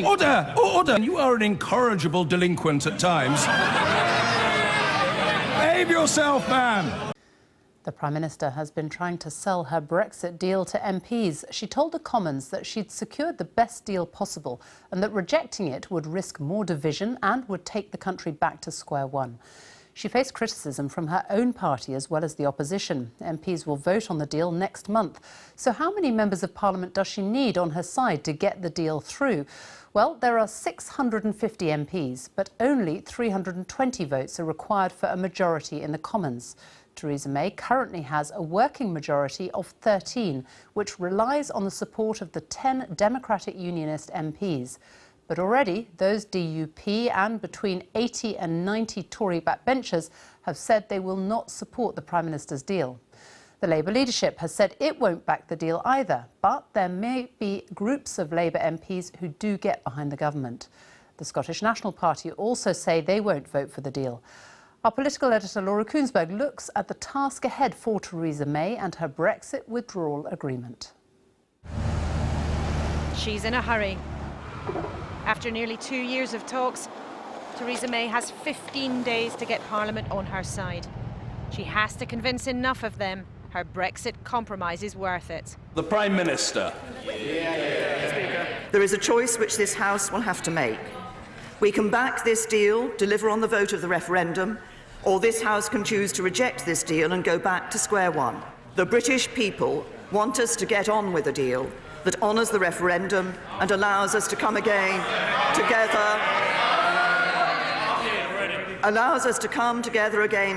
Order! Order! You are an incorrigible delinquent at times. Behave yourself, man! The Prime Minister has been trying to sell her Brexit deal to MPs. She told the Commons that she'd secured the best deal possible and that rejecting it would risk more division and would take the country back to square one. She faced criticism from her own party as well as the opposition. MPs will vote on the deal next month. So how many members of Parliament does she need on her side to get the deal through? Well, there are 650 MPs, but only 320 votes are required for a majority in the Commons. Theresa May currently has a working majority of 13, which relies on the support of the 10 Democratic Unionist MPs. But already, those DUP and between 80 and 90 Tory backbenchers have said they will not support the Prime Minister's deal. The Labour leadership has said it won't back the deal either, but there may be groups of Labour MPs who do get behind the government. The Scottish National Party also say they won't vote for the deal. Our political editor Laura Koonsberg looks at the task ahead for Theresa May and her Brexit withdrawal agreement. She's in a hurry. After nearly 2 years of talks, Theresa May has 15 days to get Parliament on her side. She has to convince enough of them her Brexit compromise is worth it. The Prime Minister. There is a choice which this House will have to make. We can back this deal, deliver on the vote of the referendum, or this House can choose to reject this deal and go back to square one. The British people want us to get on with a deal that honours the referendum and allows us to come again together,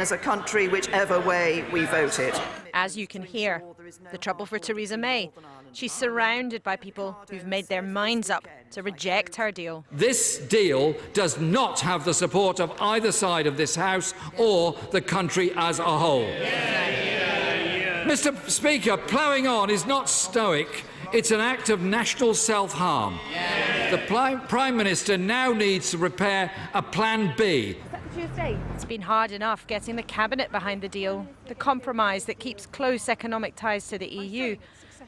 as a country whichever way we voted. As you can hear, the trouble for Theresa May, she's surrounded by people who've made their minds up to reject her deal. This deal does not have the support of either side of this House or the country as a whole. Mr. Speaker, ploughing on is not stoic. It's an act of national self-harm. The Prime Minister now needs to prepare a Plan B. It's been hard enough getting the Cabinet behind the deal, the compromise that keeps close economic ties to the EU.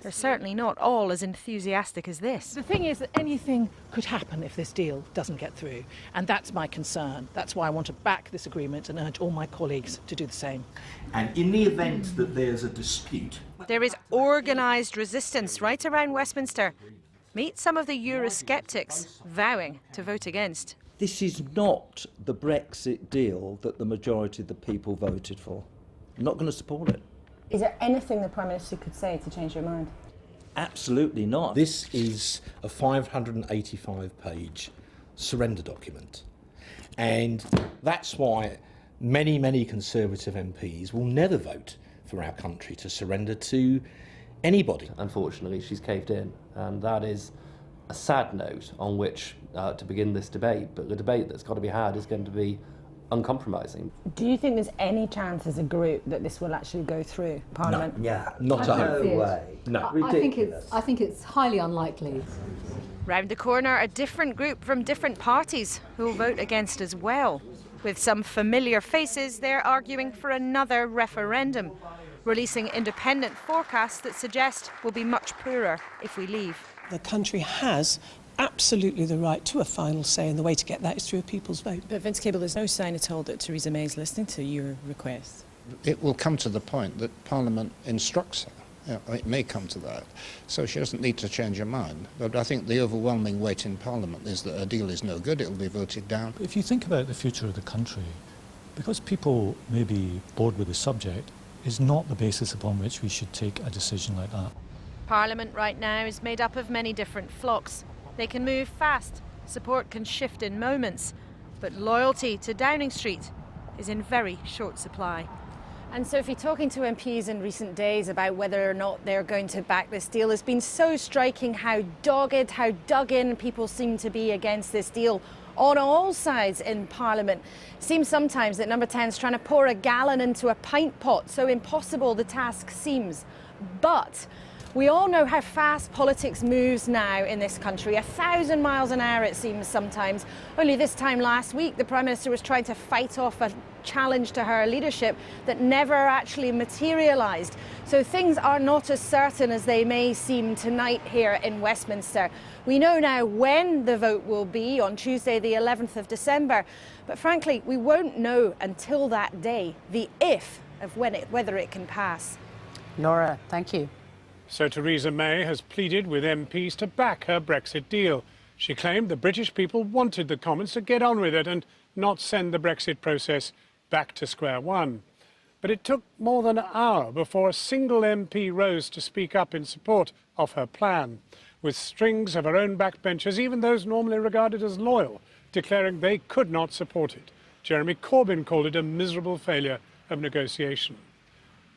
They're certainly not all as enthusiastic as this. The thing is that anything could happen if this deal doesn't get through, and that's my concern. That's why I want to back this agreement and urge all my colleagues to do the same. And in the event that there's a dispute... There is organised resistance right around Westminster. Meet some of the Eurosceptics vowing to vote against. This is not the Brexit deal that the majority of the people voted for. I'm not going to support it. Is there anything the Prime Minister could say to change your mind? Absolutely not. This is a 585-page surrender document. And that's why many Conservative MPs will never vote for our country to surrender to anybody. Unfortunately, she's caved in, and that is a sad note on which to begin this debate. But the debate that's got to be had is going to be uncompromising. Do you think there's any chance as a group that this will actually go through Parliament? No, yeah, not a way. No, ridiculous. I think it's highly unlikely. Round the corner, a different group from different parties who will vote against as well. With some familiar faces, they're arguing for another referendum, releasing independent forecasts that suggest we'll be much poorer if we leave. The country has absolutely the right to a final say, and the way to get that is through a people's vote. But Vince Cable, there's no sign at all that Theresa May is listening to your requests. It will come to the point that Parliament instructs her. It may come to that, so she doesn't need to change her mind. But I think the overwhelming weight in Parliament is that her deal is no good, it will be voted down. If you think about the future of the country, because people may be bored with the subject, is not the basis upon which we should take a decision like that. Parliament right now is made up of many different flocks. They can move fast, support can shift in moments, but loyalty to Downing Street is in very short supply. And so if you're talking to MPs in recent days about whether or not they're going to back this deal, it's been so striking how dogged, how dug in people seem to be against this deal on all sides in Parliament. Seems sometimes that Number 10's trying to pour a gallon into a pint pot, so impossible the task seems. But We all know how fast politics moves now in this country, 1,000 miles an hour it seems sometimes. Only this time last week the Prime Minister was trying to fight off a challenge to her leadership that never actually materialised. So things are not as certain as they may seem tonight here in Westminster. We know now when the vote will be on Tuesday the 11th of December, but frankly we won't know until that day the if of whether it can pass. Nora, thank you. So Theresa May has pleaded with MPs to back her Brexit deal. She claimed the British people wanted the Commons to get on with it and not send the Brexit process back to square one. But it took more than an hour before a single MP rose to speak up in support of her plan, with strings of her own backbenchers, even those normally regarded as loyal, declaring they could not support it. Jeremy Corbyn called it a miserable failure of negotiation.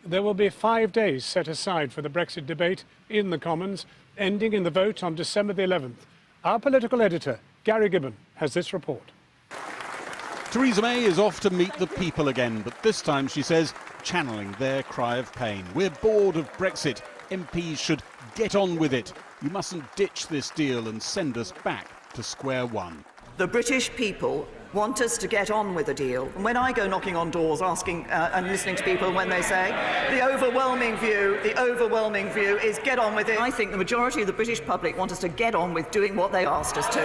There will be 5 days set aside for the Brexit debate in the Commons, ending in the vote on December the 11th. Our political editor, Gary Gibbon, has this report. Theresa May is off to meet the people again, but this time, she says, channeling their cry of pain. We're bored of Brexit. MPs should get on with it. You mustn't ditch this deal and send us back to square one. The British people want us to get on with the deal. And when I go knocking on doors asking and listening to people when they say, the overwhelming view is get on with it. I think the majority of the British public want us to get on with doing what they asked us to.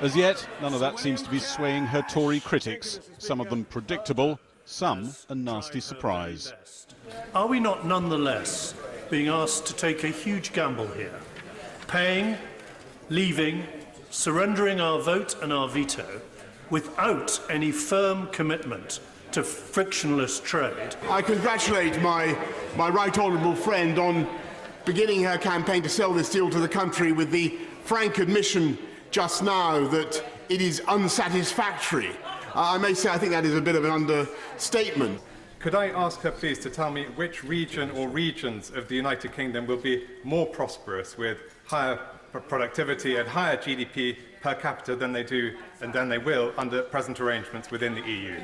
As yet, none of that seems to be swaying her Tory critics. Some of them predictable, some a nasty surprise. Are we not nonetheless being asked to take a huge gamble here? Paying, leaving, surrendering our vote and our veto without any firm commitment to frictionless trade. I congratulate my right honourable friend on beginning her campaign to sell this deal to the country with the frank admission just now that it is unsatisfactory. I may say I think that is a bit of an understatement. Could I ask her please to tell me which region or regions of the United Kingdom will be more prosperous with higher productivity and higher GDP per capita than they will under present arrangements within the EU?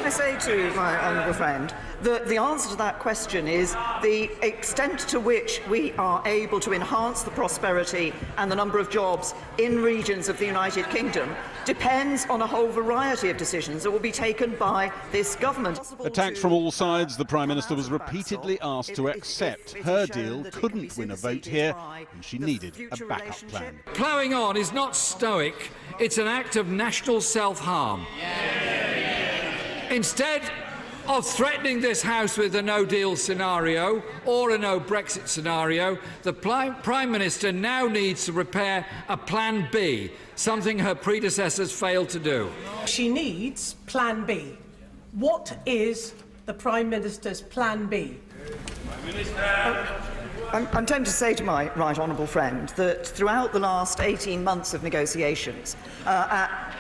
I say to my honourable friend that the answer to that question is the extent to which we are able to enhance the prosperity and the number of jobs in regions of the United Kingdom depends on a whole variety of decisions that will be taken by this government. Attacked from all sides, the Prime Minister was repeatedly asked to accept her deal couldn't win a vote here, and she needed a backup plan. Ploughing on is not stoic, it's an act of national self-harm. Instead of threatening this House with a no-deal scenario or a no-Brexit scenario, the Prime Minister now needs to prepare a Plan B, something her predecessors failed to do. She needs Plan B. What is the Prime Minister's Plan B? I'm tempted to say to my right honourable friend that throughout the last 18 months of negotiations, at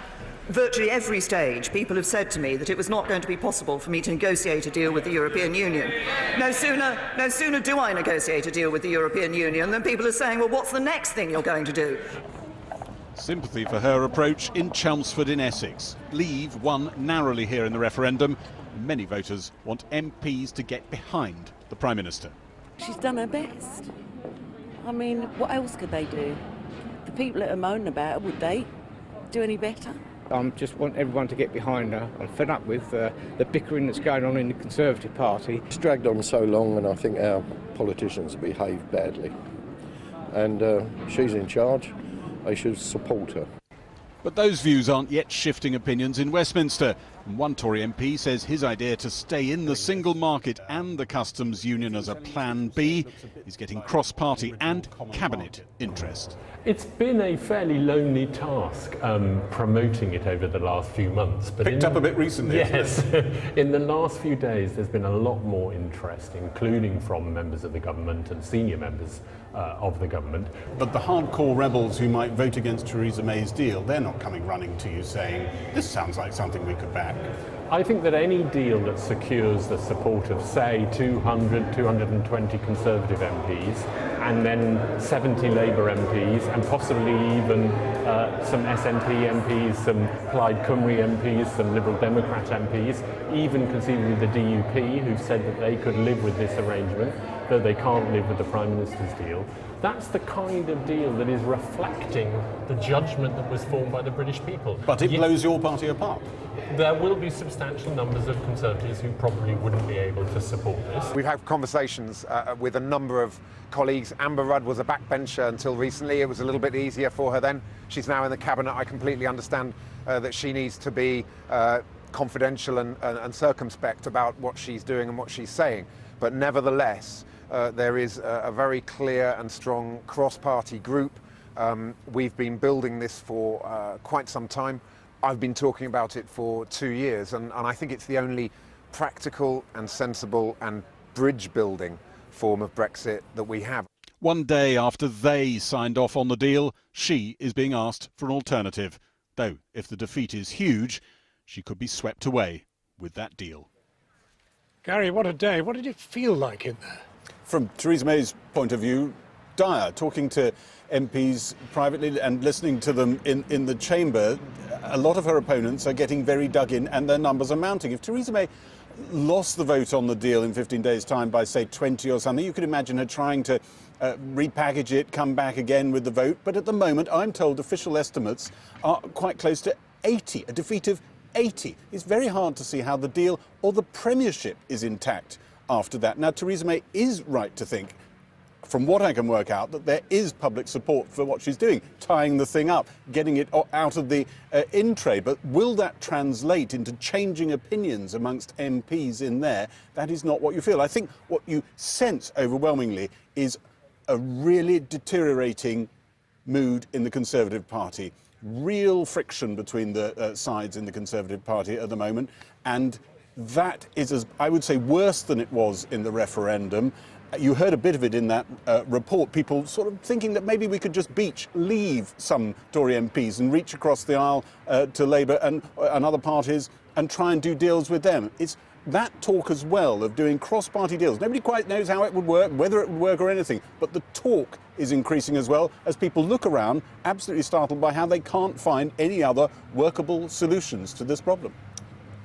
virtually every stage, people have said to me that it was not going to be possible for me to negotiate a deal with the European Union. No sooner do I negotiate a deal with the European Union than people are saying, well, what's the next thing you're going to do? Sympathy for her approach in Chelmsford in Essex. Leave won narrowly here in the referendum. Many voters want MPs to get behind the Prime Minister. She's done her best. I mean, what else could they do? The people that are moaning about her, would they do any better? I just want everyone to get behind her. I'm fed up with the bickering that's going on in the Conservative Party. It's dragged on so long, and I think our politicians have behaved badly. And she's in charge. They should support her. But those views aren't yet shifting opinions in Westminster. And one Tory MP says his idea to stay in the single market and the customs union as a Plan B is getting cross-party and cabinet interest. It's been a fairly lonely task promoting it over the last few months. But Picked up a bit recently. Yes. In the last few days, there's been a lot more interest, including from members of the government and senior members of the government. But the hardcore rebels who might vote against Theresa May's deal, they're not coming running to you saying, this sounds like something we could back. I think that any deal that secures the support of, say, 200, 220 Conservative MPs, and then 70 Labour MPs, and possibly even some SNP MPs, some Plaid Cymru MPs, some Liberal Democrat MPs, even conceivably the DUP, who said that they could live with this arrangement, that they can't live with the Prime Minister's deal. That's the kind of deal that is reflecting the judgment that was formed by the British people. But it blows your party apart. There will be substantial numbers of Conservatives who probably wouldn't be able to support this. We've had conversations with a number of colleagues. Amber Rudd was a backbencher until recently. It was a little bit easier for her then. She's now in the cabinet. I completely understand that she needs to be confidential and circumspect about what she's doing and what she's saying. But nevertheless, there is a very clear and strong cross-party group. We've been building this for quite some time. I've been talking about it for 2 years, and I think it's the only practical and sensible and bridge-building form of Brexit that we have. One day after they signed off on the deal, she is being asked for an alternative. Though, if the defeat is huge, she could be swept away with that deal. Gary, what a day. What did it feel like in there? From Theresa May's point of view, dire. Talking to MPs privately and listening to them in the chamber, a lot of her opponents are getting very dug in and their numbers are mounting. If Theresa May lost the vote on the deal in 15 days' time by, say, 20 or something, you could imagine her trying to repackage it, come back again with the vote. But at the moment, I'm told official estimates are quite close to 80, a defeat of 80. It's very hard to see how the deal or the premiership is intact after that. Now, Theresa May is right to think, from what I can work out, that there is public support for what she's doing, tying the thing up, getting it out of the in-trade. But will that translate into changing opinions amongst MPs in there? That is not what you feel. I think what you sense overwhelmingly is a really deteriorating mood in the Conservative Party. Real friction between the sides in the Conservative Party at the moment. And that is, as I would say, worse than it was in the referendum. You heard a bit of it in that report, people sort of thinking that maybe we could just leave some Tory MPs and reach across the aisle to Labour and other parties and try and do deals with them. It's that talk as well of doing cross-party deals. Nobody quite knows how it would work, whether it would work or anything, but the talk is increasing as well as people look around, absolutely startled by how they can't find any other workable solutions to this problem.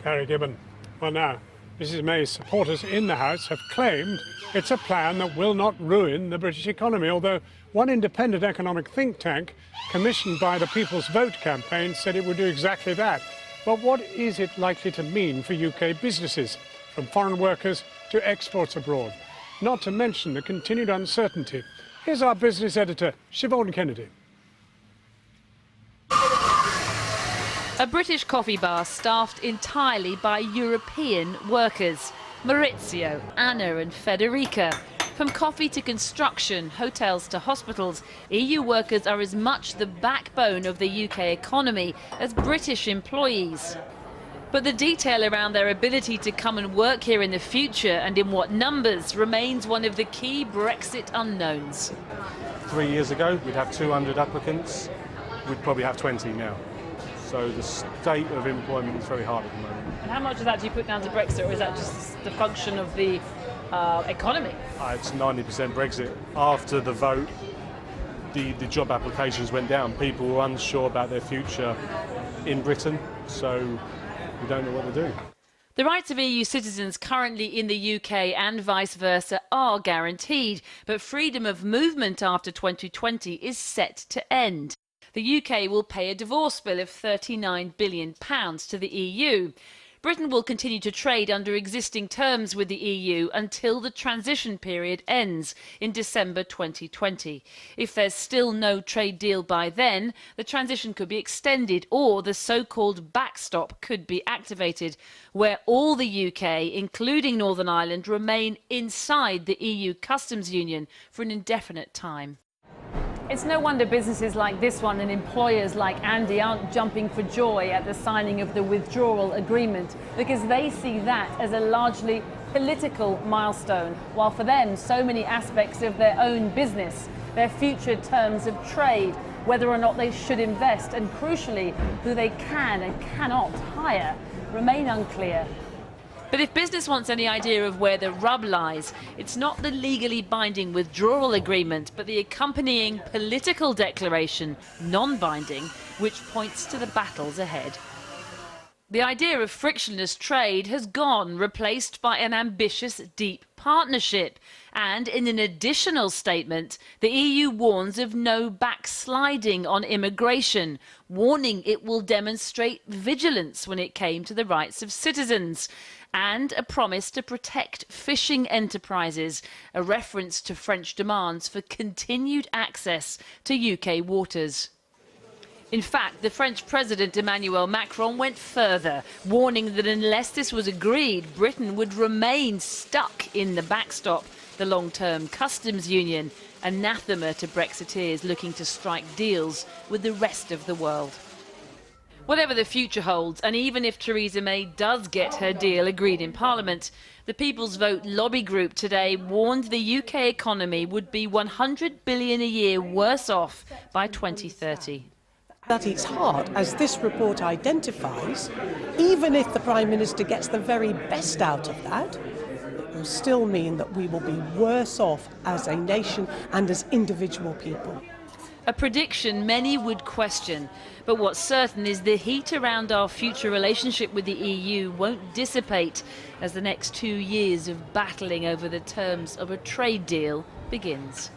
Gary Gibbon. Well, now, Mrs May's supporters in the House have claimed it's a plan that will not ruin the British economy, although one independent economic think tank commissioned by the People's Vote campaign said it would do exactly that. But what is it likely to mean for UK businesses, from foreign workers to exports abroad? Not to mention the continued uncertainty. Here's our business editor, Siobhan Kennedy. A British coffee bar staffed entirely by European workers. Maurizio, Anna and Federica. From coffee to construction, hotels to hospitals, EU workers are as much the backbone of the UK economy as British employees. But the detail around their ability to come and work here in the future and in what numbers remains one of the key Brexit unknowns. 3 years ago, we'd have 200 applicants. We'd probably have 20 now. So the state of employment is very hard at the moment. And how much of that do you put down to Brexit, or is that just the function of the economy? It's 90% Brexit. After the vote, the job applications went down. People were unsure about their future in Britain, so we don't know what to do. The rights of EU citizens currently in the UK and vice versa are guaranteed, but freedom of movement after 2020 is set to end. The UK will pay a divorce bill of £39 billion to the EU. Britain will continue to trade under existing terms with the EU until the transition period ends in December 2020. If there's still no trade deal by then, the transition could be extended or the so-called backstop could be activated, where all the UK, including Northern Ireland, remain inside the EU customs union for an indefinite time. It's no wonder businesses like this one and employers like Andy aren't jumping for joy at the signing of the withdrawal agreement, because they see that as a largely political milestone, while for them so many aspects of their own business, their future terms of trade, whether or not they should invest, and crucially who they can and cannot hire, remain unclear. But if business wants any idea of where the rub lies, it's not the legally binding withdrawal agreement, but the accompanying political declaration, non-binding, which points to the battles ahead. The idea of frictionless trade has gone, replaced by an ambitious deep partnership. And in an additional statement, the EU warns of no backsliding on immigration, warning it will demonstrate vigilance when it came to the rights of citizens, and a promise to protect fishing enterprises, a reference to French demands for continued access to UK waters. In fact, the French President Emmanuel Macron went further, warning that unless this was agreed, Britain would remain stuck in the backstop, the long-term customs union, anathema to Brexiteers looking to strike deals with the rest of the world. Whatever the future holds, and even if Theresa May does get her deal agreed in Parliament, the People's Vote lobby group today warned the UK economy would be £100 billion a year worse off by 2030. At its heart, as this report identifies, even if the Prime Minister gets the very best out of that, it will still mean that we will be worse off as a nation and as individual people. A prediction many would question, but what's certain is the heat around our future relationship with the EU won't dissipate as the next 2 years of battling over the terms of a trade deal begins.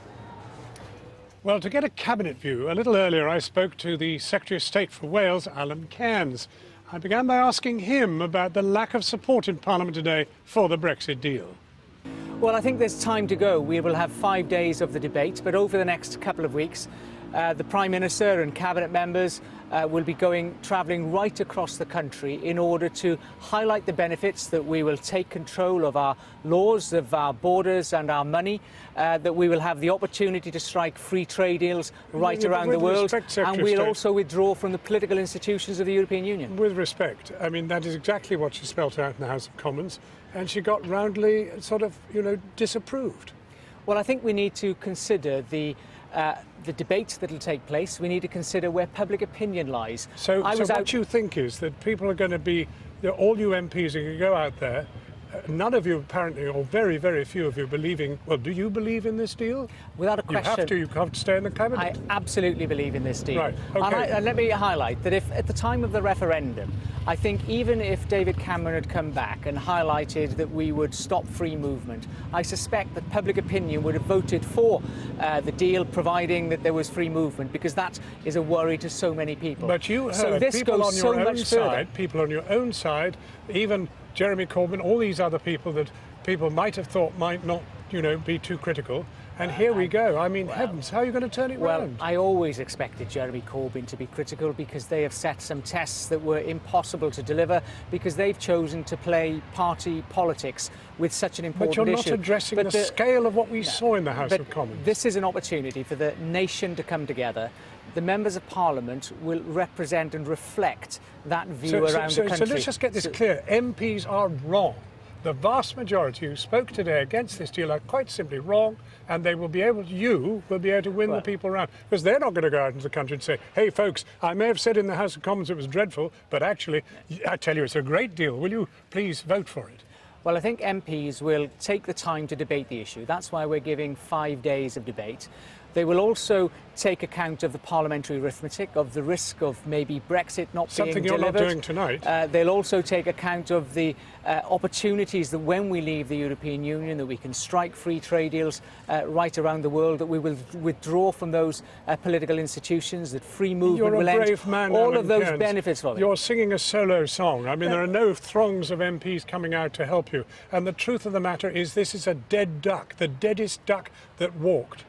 Well, to get a cabinet view, a little earlier I spoke to the Secretary of State for Wales, Alan Cairns. I began by asking him about the lack of support in Parliament today for the Brexit deal. Well, I think there's time to go. We will have 5 days of the debate, but over the next couple of weeks, the Prime Minister and Cabinet members will be travelling right across the country in order to highlight the benefits that we will take control of our laws, of our borders and our money, that we will have the opportunity to strike free trade deals right around the world, and we'll also withdraw from the political institutions of the European Union. With respect, I mean, that is exactly what she spelt out in the House of Commons, and she got roundly sort of, disapproved. Well, I think we need to consider the debate that will take place. We need to consider where public opinion lies. So what you think is that people are going to be, all you MPs are going to go out there, none of you apparently, or very, very few of you believing, well, do you believe in this deal? Without a question. You have to stay in the cabinet. I absolutely believe in this deal. Right, okay. And let me highlight that if at the time of the referendum, I think even if David Cameron had come back and highlighted that we would stop free movement, I suspect that public opinion would have voted for the deal, providing that there was free movement, because that is a worry to so many people. But you heard so this people goes on your so own much side, further. people on your own side, even Jeremy Corbyn, all these other people that people might have thought might not, be too critical. And here we go. I mean, heavens, how are you going to turn it round? Well, I always expected Jeremy Corbyn to be critical because they have set some tests that were impossible to deliver because they've chosen to play party politics with such an important issue. But you're not addressing the scale of what we saw in the House of Commons. This is an opportunity for the nation to come together. The members of Parliament will represent and reflect that view around the country. So let's just get this clear. MPs are wrong. The vast majority who spoke today against this deal are quite simply wrong, and you will be able to win the people around. Because they're not going to go out into the country and say, hey, folks, I may have said in the House of Commons it was dreadful, but actually, I tell you, it's a great deal. Will you please vote for it? Well, I think MPs will take the time to debate the issue. That's why we're giving 5 days of debate. They will also take account of the parliamentary arithmetic, of the risk of maybe Brexit not being delivered. Something you're not doing tonight. They'll also take account of the opportunities that when we leave the European Union, that we can strike free trade deals right around the world, that we will withdraw from those political institutions, that free movement will end. You're a brave man, all Alan of those Cairns. benefits from it. You're singing a solo song. I mean, there are no throngs of MPs coming out to help you. And the truth of the matter is this is a dead duck, the deadest duck that walked.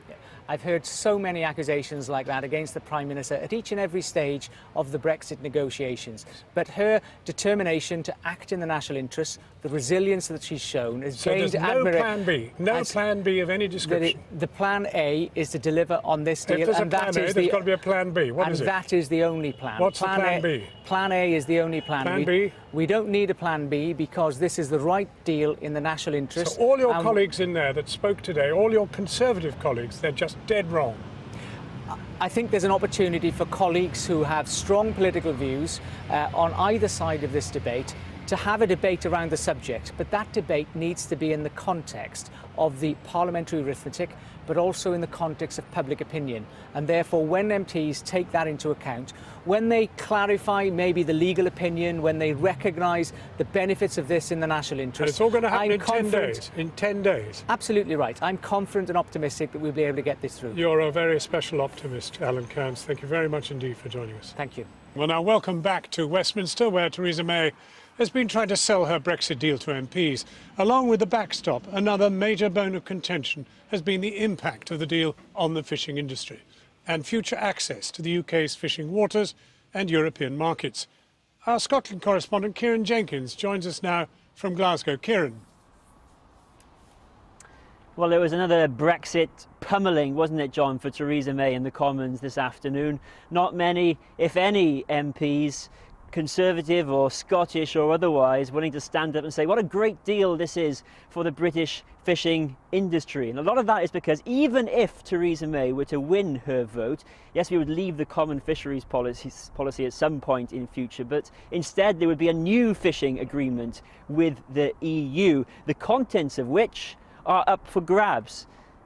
I've heard so many accusations like that against the Prime Minister at each and every stage of the Brexit negotiations. But her determination to act in the national interest, the resilience that she's shown, has gained admiration. So there's no plan B, no plan B of any description? The plan A is to deliver on this deal. If there's a plan A, there's got to be a plan B. What is it? And that is the only plan. What's the plan B? Plan A is the only plan. Plan B? We don't need a plan B because this is the right deal in the national interest. So all your colleagues in there that spoke today, all your Conservative colleagues, they're just dead wrong. I think there's an opportunity for colleagues who have strong political views on either side of this debate to have a debate around the subject, but that debate needs to be in the context of the parliamentary arithmetic, but also in the context of public opinion. And therefore, when MPs take that into account, when they clarify maybe the legal opinion, when they recognise the benefits of this in the national interest... And it's all going to happen in 10 days. In 10 days. Absolutely right. I'm confident and optimistic that we'll be able to get this through. You're a very special optimist, Alan Cairns. Thank you very much indeed for joining us. Thank you. Well, now, welcome back to Westminster, where Theresa May has been trying to sell her Brexit deal to MPs. Along with the backstop, another major bone of contention has been the impact of the deal on the fishing industry and future access to the UK's fishing waters and European markets. Our Scotland correspondent Kieran Jenkins joins us now from Glasgow. Kieran. Well, it was another Brexit pummelling, wasn't it, John, for Theresa May in the Commons this afternoon. Not many, if any, MPs, Conservative or Scottish or otherwise, willing to stand up and say what a great deal this is for the British fishing industry. And a lot of that is because even if Theresa May were to win her vote, yes, we would leave the common fisheries policy at some point in future, but instead there would be a new fishing agreement with the EU, the contents of which are up for grabs.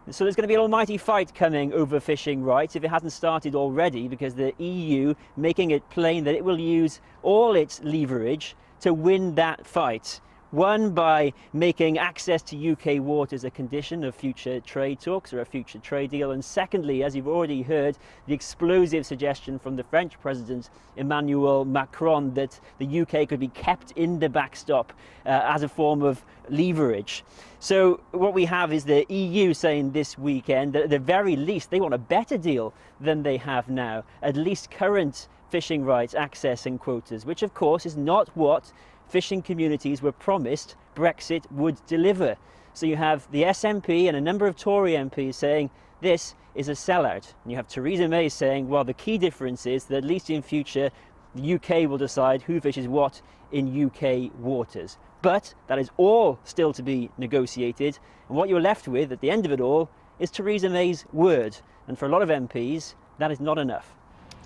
So there's going to be an almighty fight coming over fishing rights, if it hasn't started already, because the EU making it plain that it will use all its leverage to win that fight. One, by making access to UK waters a condition of future trade talks or a future trade deal. And secondly, as you've already heard, the explosive suggestion from the French President Emmanuel Macron that the UK could be kept in the backstop as a form of leverage. So what we have is the EU saying this weekend that at the very least they want a better deal than they have now, at least current fishing rights, access and quotas, which of course is not what fishing communities were promised Brexit would deliver. So you have the SNP and a number of Tory MPs saying this is a sellout. And you have Theresa May saying, well, the key difference is that at least in future, the UK will decide who fishes what in UK waters. But that is all still to be negotiated. And what you're left with at the end of it all is Theresa May's word. And for a lot of MPs, that is not enough.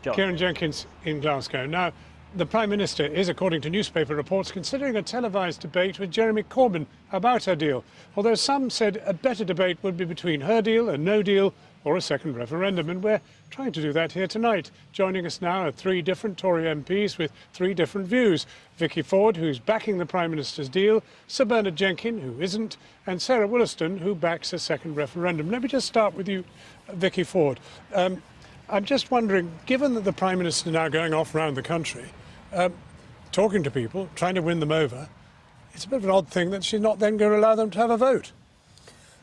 John. Kieran Jenkins in Glasgow. Now, the Prime Minister is, according to newspaper reports, considering a televised debate with Jeremy Corbyn about her deal, although some said a better debate would be between her deal, a no deal, or a second referendum, and we're trying to do that here tonight. Joining us now are three different Tory MPs with three different views. Vicky Ford, who's backing the Prime Minister's deal, Sir Bernard Jenkin, who isn't, and Sarah Wollaston, who backs a second referendum. Let me just start with you, Vicky Ford. I'm just wondering, given that the Prime Minister is now going off around the country, talking to people, trying to win them over, it's a bit of an odd thing that she's not then going to allow them to have a vote.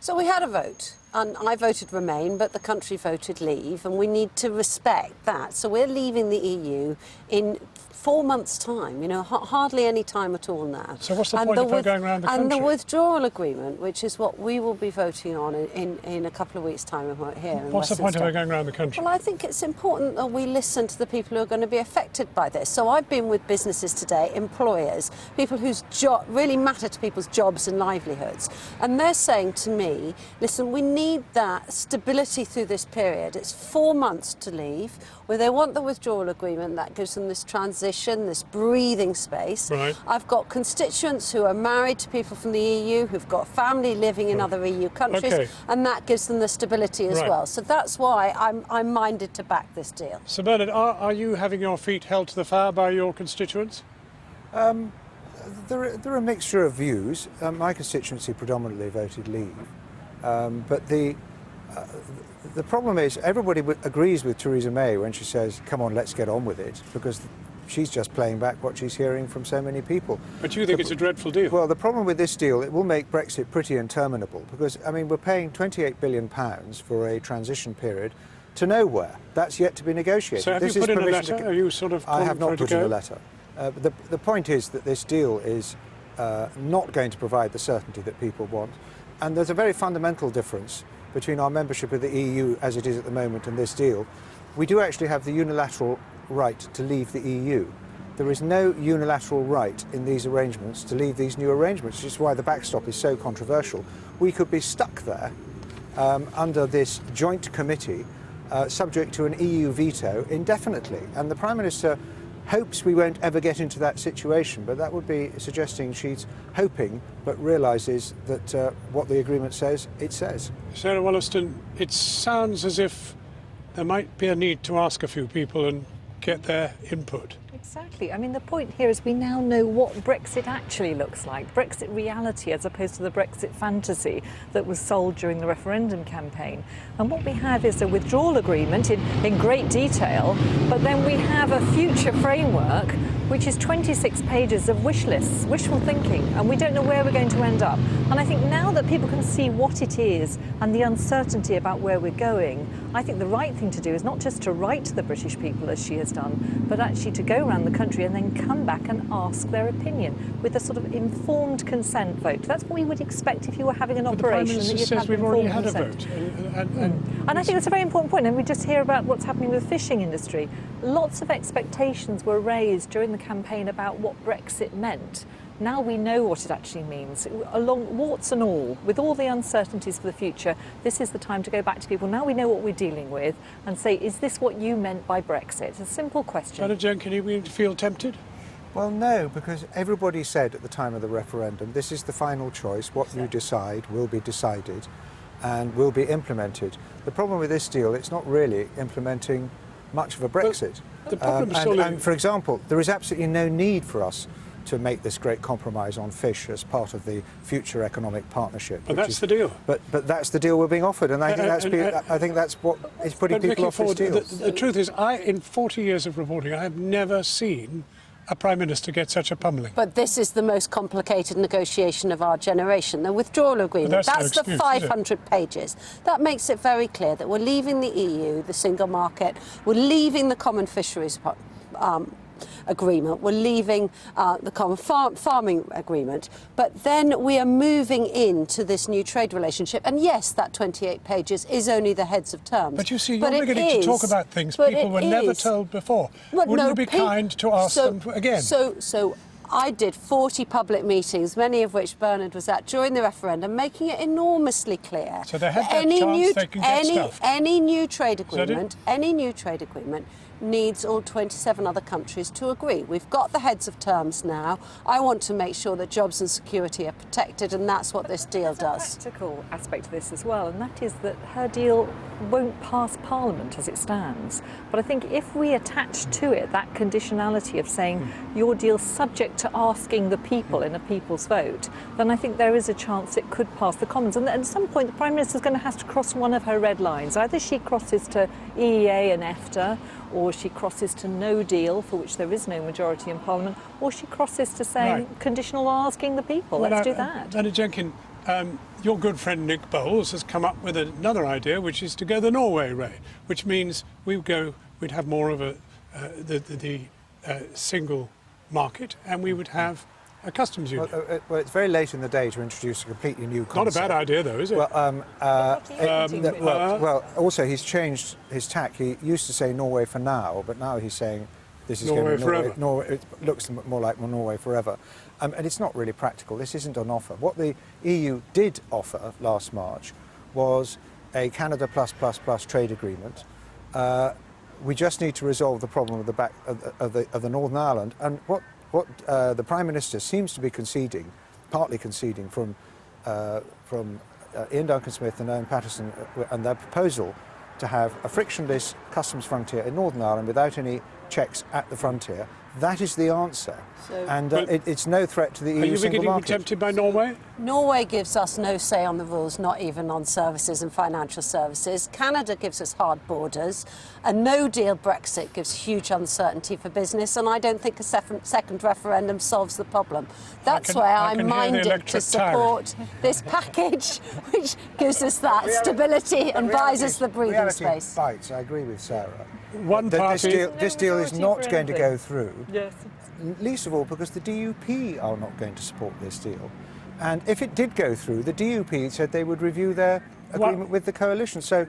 So we had a vote, and I voted Remain, but the country voted Leave, and we need to respect that. So we're leaving the EU in 4 months' time, you know, hardly any time at all now. So what's the point of her going around the country? And the withdrawal agreement, which is what we will be voting on in a couple of weeks' time here in What's the point of her going around the country? Well, I think it's important that we listen to the people who are going to be affected by this. So I've been with businesses today, employers, people whose job really matter to people's jobs and livelihoods. And they're saying to me, listen, we need that stability through this period. It's 4 months to leave, where they want the withdrawal agreement that gives them this transition, this breathing space. Right. I've got constituents who are married to people from the EU, who've got family living in other EU countries, and that gives them the stability as well. So that's why I'm minded to back this deal. Sir Bernard, are you having your feet held to the fire by your constituents? There are a mixture of views. My constituency predominantly voted Leave, but the problem is everybody agrees with Theresa May when she says, come on, let's get on with it, because she's just playing back what she's hearing from so many people. But you think it's a dreadful deal? Well, the problem with this deal, it will make Brexit pretty interminable, because, I mean, we're paying £28 billion for a transition period to nowhere. That's yet to be negotiated. So have you put in a letter? Are you sort of I have not put in a go? letter. The point is that this deal is not going to provide the certainty that people want, and there's a very fundamental difference between our membership of the EU as it is at the moment and this deal. We do actually have the unilateral right to leave the EU. There is no unilateral right in these arrangements to leave these new arrangements, which is why the backstop is so controversial. We could be stuck there under this joint committee subject to an EU veto indefinitely. And the Prime Minister hopes we won't ever get into that situation, but that would be suggesting she's hoping but realises that what the agreement says, it says. Sarah Wollaston, it sounds as if there might be a need to ask a few people and get their input. Exactly. I mean, the point here is we now know what Brexit actually looks like, Brexit reality as opposed to the Brexit fantasy that was sold during the referendum campaign. And what we have is a withdrawal agreement in great detail, but then we have a future framework which is 26 pages of wish lists, wishful thinking, and we don't know where we're going to end up. And I think now that people can see what it is and the uncertainty about where we're going, I think the right thing to do is not just to write to the British people as she has done, but actually to go around the country and then come back and ask their opinion with a sort of informed consent vote. That's what we would expect if you were having an operation. The Prime Minister says we've already had a vote. And I think that's a very important point, and we just hear about what's happening with the fishing industry. Lots of expectations were raised during the campaign about what Brexit meant. Now we know what it actually means. Along warts and all, with all the uncertainties for the future, this is the time to go back to people. Now we know what we're dealing with and say, is this what you meant by Brexit? It's a simple question. Bernard Jenkin, can you feel tempted? Well, no, because everybody said at the time of the referendum, this is the final choice. What you decide will be decided and will be implemented. The problem with this deal, it's not really implementing much of a Brexit. The problem and for example, there is absolutely no need for us to make this great compromise on fish as part of the future economic partnership. But that's the deal. But that's the deal we're being offered, and I think that's what is putting people off this deal. The truth is, in 40 years of reporting, I have never seen a Prime Minister get such a pummelling. But this is the most complicated negotiation of our generation. The withdrawal agreement, that's the 500 pages. That makes it very clear that we're leaving the EU, the single market, we're leaving the common fisheries agreement, we're leaving the common farming agreement, but then we are moving into this new trade relationship. And yes, that 28 pages is only the heads of terms. But you see, you're beginning to talk about things people were never told before. Wouldn't it be kind to ask them again? So I did 40 public meetings, many of which Bernard was at during the referendum, making it enormously clear. So they had that chance, they can get stuff. Any new trade agreement needs all 27 other countries to agree. We've got the heads of terms now. I want to make sure that jobs and security are protected, and that's what this deal does. There's a practical aspect of this as well, and that is that her deal won't pass Parliament as it stands. But I think if we attach to it that conditionality of saying your deal's subject to asking the people in a people's vote, then I think there is a chance it could pass the Commons. And at some point, the Prime Minister's going to have to cross one of her red lines. Either she crosses to EEA and EFTA, or she crosses to no deal, for which there is no majority in Parliament, or she crosses to saying conditional asking the people. Well, let's do that. Bernard Jenkin, your good friend Nick Bowles has come up with another idea, which is to go the Norway way, which means we'd have more of the single market, and we would have a customs union. Well, it's very late in the day to introduce a completely new concept. Not a bad idea, though, is it? Well, also he's changed his tack. He used to say Norway for now, but now he's saying this is Norway going to forever. Norway. It looks more like Norway forever, and it's not really practical. This isn't on offer. What the EU did offer last March was a Canada plus trade agreement. We just need to resolve the problem of the Northern Ireland, and what the Prime Minister seems to be conceding, partly conceding from Ian Duncan-Smith and Owen Paterson and their proposal to have a frictionless customs frontier in Northern Ireland without any checks at the frontier. That is the answer. It's no threat to the EU single market. Are you beginning to be tempted by Norway? Norway gives us no say on the rules, not even on services and financial services. Canada gives us hard borders. A no-deal Brexit gives huge uncertainty for business, and I don't think a second referendum solves the problem. That's why I'm minded to support this package, which gives us that stability and buys us the breathing space. Bites. I agree with Sarah. This deal is not going to go through. Yes. Least of all because the DUP are not going to support this deal. And if it did go through, the DUP said they would review their agreement with the coalition. So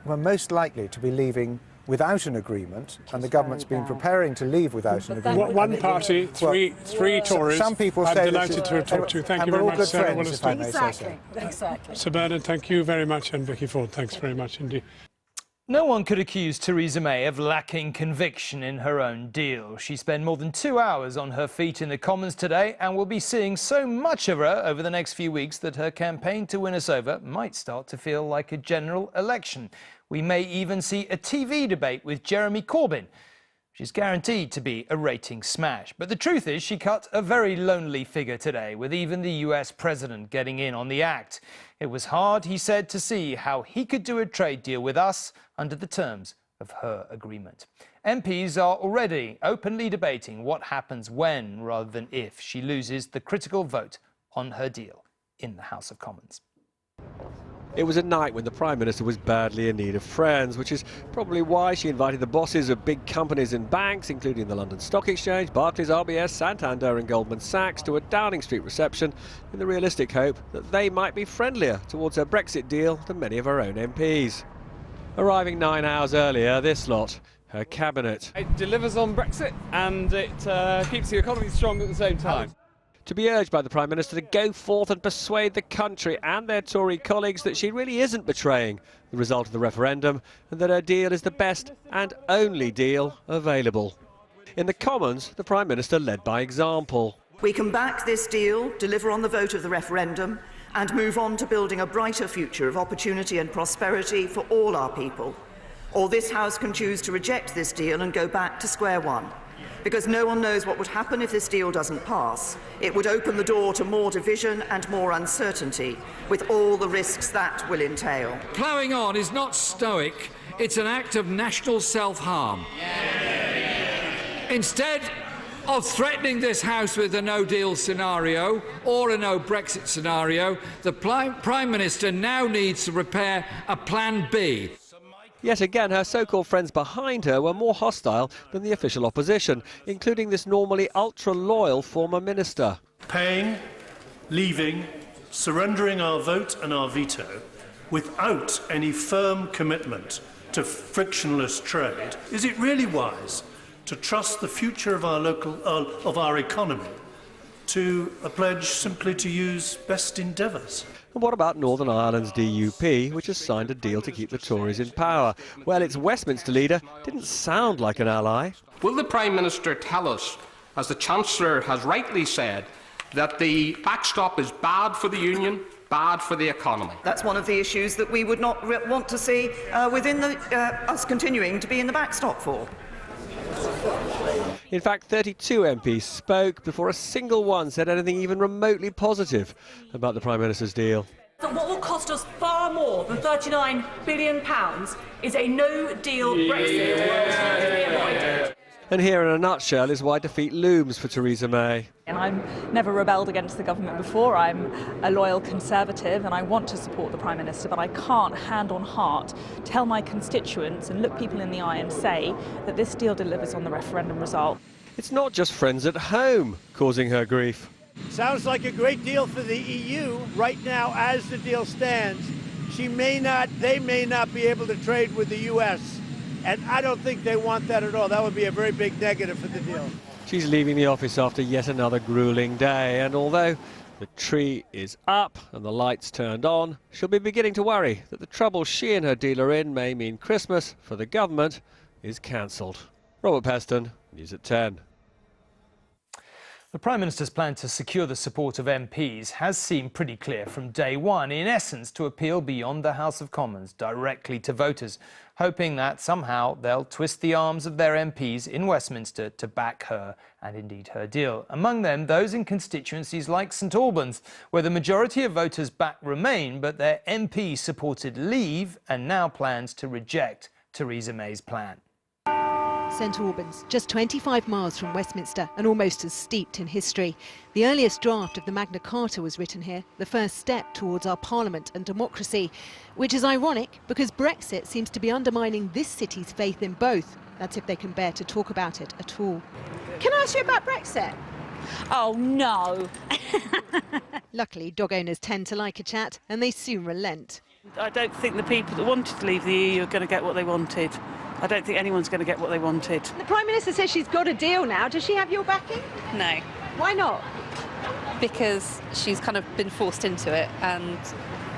we're most likely to be leaving without an agreement, and the government's been preparing to leave without an agreement. One party, three Tories. Some people I'm say delighted to talk to you. Thank you very much, Sarah Wollaston. Exactly. Sir Bernard, thank you very much, and Vicky Ford, thanks very much indeed. No one could accuse Theresa May of lacking conviction in her own deal. She spent more than 2 hours on her feet in the Commons today and will be seeing so much of her over the next few weeks that her campaign to win us over might start to feel like a general election. We may even see a TV debate with Jeremy Corbyn. She's guaranteed to be a rating smash. But the truth is she cut a very lonely figure today, with even the US president getting in on the act. It was hard, he said, to see how he could do a trade deal with us under the terms of her agreement. MPs are already openly debating what happens when, rather than if, she loses the critical vote on her deal in the House of Commons. It was a night when the Prime Minister was badly in need of friends, which is probably why she invited the bosses of big companies and banks, including the London Stock Exchange, Barclays, RBS, Santander and Goldman Sachs, to a Downing Street reception in the realistic hope that they might be friendlier towards her Brexit deal than many of her own MPs. Arriving 9 hours earlier, this lot, her cabinet. It delivers on Brexit and it keeps the economy strong at the same time. To be urged by the Prime Minister to go forth and persuade the country and their Tory colleagues that she really isn't betraying the result of the referendum and that her deal is the best and only deal available. In the Commons, the Prime Minister led by example. We can back this deal, deliver on the vote of the referendum and move on to building a brighter future of opportunity and prosperity for all our people. Or this House can choose to reject this deal and go back to square one. Because no one knows what would happen if this deal doesn't pass. It would open the door to more division and more uncertainty, with all the risks that will entail. Ploughing on is not stoic, it's an act of national self-harm. Instead of threatening this House with a no-deal scenario or a no-Brexit scenario, the Prime Minister now needs to prepare a Plan B. Yet again, her so-called friends behind her were more hostile than the official opposition, including this normally ultra-loyal former minister. Paying, leaving, surrendering our vote and our veto without any firm commitment to frictionless trade, is it really wise to trust the future of our economy to a pledge simply to use best endeavours? And what about Northern Ireland's DUP, which has signed a deal to keep the Tories in power? Well, its Westminster leader didn't sound like an ally. Will the Prime Minister tell us, as the Chancellor has rightly said, that the backstop is bad for the Union, bad for the economy? That's one of the issues that we would not want to see within us continuing to be in the backstop for. In fact, 32 MPs spoke before a single one said anything even remotely positive about the Prime Minister's deal. But what will cost us far more than £39 billion is a no-deal Brexit. And here in a nutshell is why defeat looms for Theresa May. And I've never rebelled against the government before. I'm a loyal Conservative and I want to support the Prime Minister, but I can't, hand on heart, tell my constituents and look people in the eye and say that this deal delivers on the referendum result. It's not just friends at home causing her grief. Sounds like a great deal for the EU right now as the deal stands. They may not be able to trade with the US. And I don't think they want that at all. That would be a very big negative for the deal. She's leaving the office after yet another gruelling day, and although the tree is up and the lights turned on, she'll be beginning to worry that the trouble she and her deal are in may mean Christmas for the government is cancelled. Robert Peston, News at 10. The Prime Minister's plan to secure the support of MPs has seemed pretty clear from day one, in essence to appeal beyond the House of Commons directly to voters, hoping that somehow they'll twist the arms of their MPs in Westminster to back her and indeed her deal. Among them, those in constituencies like St Albans, where the majority of voters back Remain, but their MP supported Leave and now plans to reject Theresa May's plan. St Albans, just 25 miles from Westminster and almost as steeped in history. The earliest draft of the Magna Carta was written here, the first step towards our parliament and democracy, which is ironic because Brexit seems to be undermining this city's faith in both. That's if they can bear to talk about it at all. Can I ask you about Brexit? Oh no! Luckily, dog owners tend to like a chat and they soon relent. I don't think the people that wanted to leave the EU are going to get what they wanted. I don't think anyone's going to get what they wanted. The Prime Minister says she's got a deal now. Does she have your backing? No. Why not? Because she's kind of been forced into it and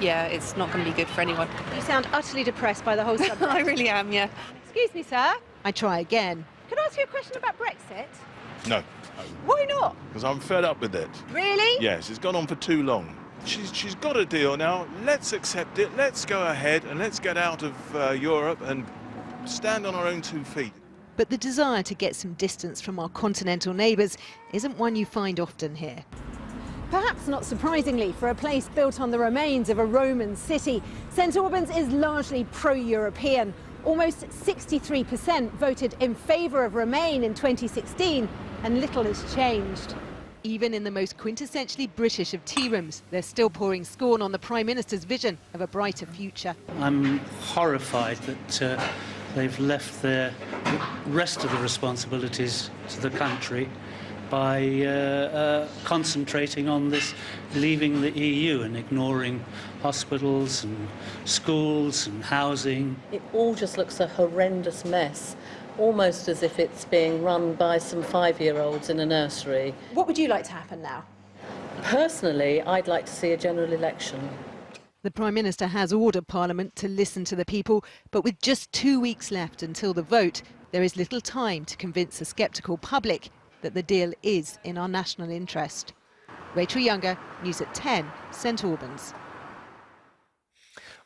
yeah, it's not going to be good for anyone. You sound utterly depressed by the whole subject. I really am, yeah. Excuse me, sir. I try again. Can I ask you a question about Brexit? No, Why not? because I'm fed up with it. Really? Yes, it's gone on for too long. She's got a deal now. Let's accept it. Let's go ahead and let's get out of Europe and stand on our own 2 feet. But the desire to get some distance from our continental neighbours isn't one you find often here. Perhaps not surprisingly, for a place built on the remains of a Roman city, St Albans is largely pro-European. Almost 63% voted in favour of Remain in 2016, and little has changed. Even in the most quintessentially British of tea rooms, they're still pouring scorn on the Prime Minister's vision of a brighter future. I'm horrified that they've left the rest of the responsibilities to the country by concentrating on this leaving the EU and ignoring hospitals and schools and housing. It all just looks a horrendous mess, almost as if it's being run by some 5-year-olds in a nursery. What would you like to happen now? Personally, I'd like to see a general election. The Prime Minister has ordered Parliament to listen to the people, but with just 2 weeks left until the vote, there is little time to convince a sceptical public that the deal is in our national interest. Rachel Younger, News at 10, St Albans.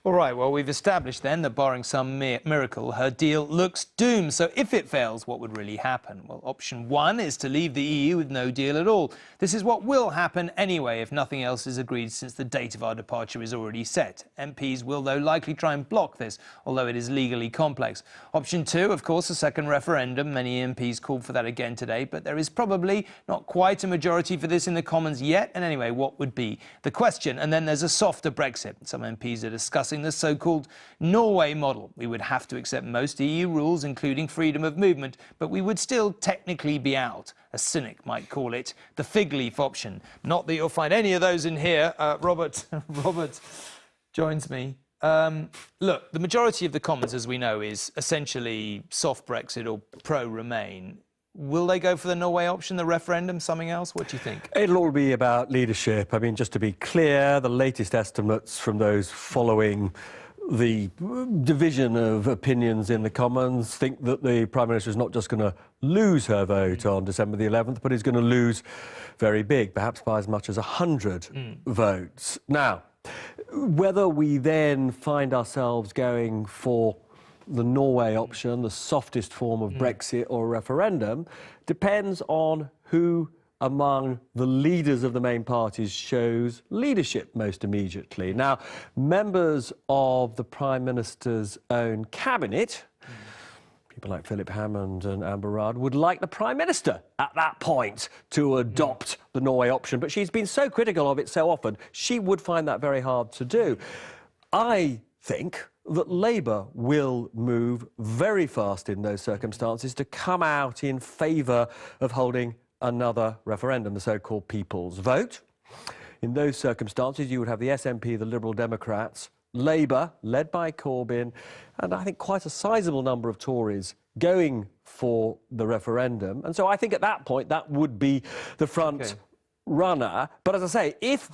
All right, well, we've established then that barring some miracle, her deal looks doomed. So if it fails, what would really happen? Well, option 1 is to leave the EU with no deal at all. This is what will happen anyway if nothing else is agreed, since the date of our departure is already set. MPs will, though, likely try and block this, although it is legally complex. Option 2, of course, a second referendum. Many MPs called for that again today, but there is probably not quite a majority for this in the Commons yet. And anyway, what would be the question? And then there's a softer Brexit. Some MPs are discussing the so-called Norway model. We would have to accept most EU rules, including freedom of movement, but we would still technically be out. A cynic might call it the fig leaf option. Not that you'll find any of those in here. Robert joins me. Look, the majority of the Commons, as we know, is essentially soft Brexit or pro-Remain. Will they go for the Norway option, the referendum, something else? What do you think? It'll all be about leadership. I mean, just to be clear, the latest estimates from those following the division of opinions in the Commons think that the Prime Minister is not just going to lose her vote on December the 11th, but is going to lose very big, perhaps by as much as 100 votes. Now, whether we then find ourselves going for the Norway option, the softest form of Brexit or a referendum, depends on who among the leaders of the main parties shows leadership most immediately. Now, members of the Prime Minister's own cabinet, people like Philip Hammond and Amber Rudd, would like the Prime Minister at that point to adopt the Norway option, but she's been so critical of it so often, she would find that very hard to do. I think that Labour will move very fast in those circumstances to come out in favour of holding another referendum, the so-called People's Vote. In those circumstances, you would have the SNP, the Liberal Democrats, Labour, led by Corbyn, and I think quite a sizable number of Tories going for the referendum. And so I think at that point, that would be the front runner. But as I say, if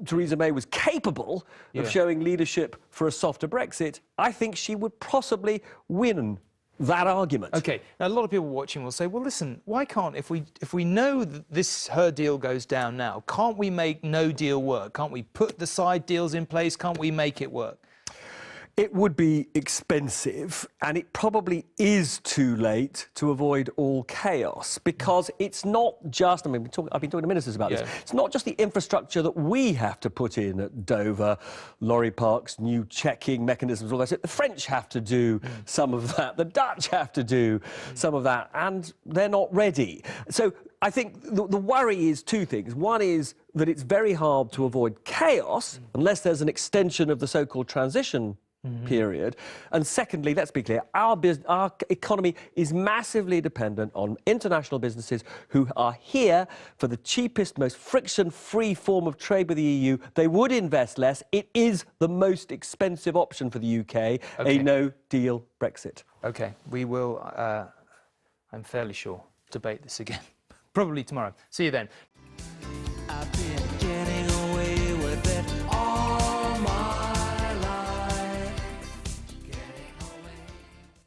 Theresa May was capable of showing leadership for a softer Brexit, I think she would possibly win that argument. OK, now a lot of people watching will say, well, listen, why can't, if we know that her deal goes down now, can't we make no deal work? Can't we put the side deals in place? Can't we make it work? It would be expensive, and it probably is too late to avoid all chaos, because it's not just, I mean, I've been talking to ministers about this, it's not just the infrastructure that we have to put in at Dover, lorry parks, new checking mechanisms, all that. The French have to do some of that, the Dutch have to do some of that, and they're not ready. So I think the worry is two things. One is that it's very hard to avoid chaos unless there's an extension of the so-called transition period. And secondly, let's be clear, our economy is massively dependent on international businesses who are here for the cheapest, most friction-free form of trade with the EU. They would invest less. It is the most expensive option for the UK, a no-deal Brexit. OK, we will, I'm fairly sure, debate this again. Probably tomorrow. See you then.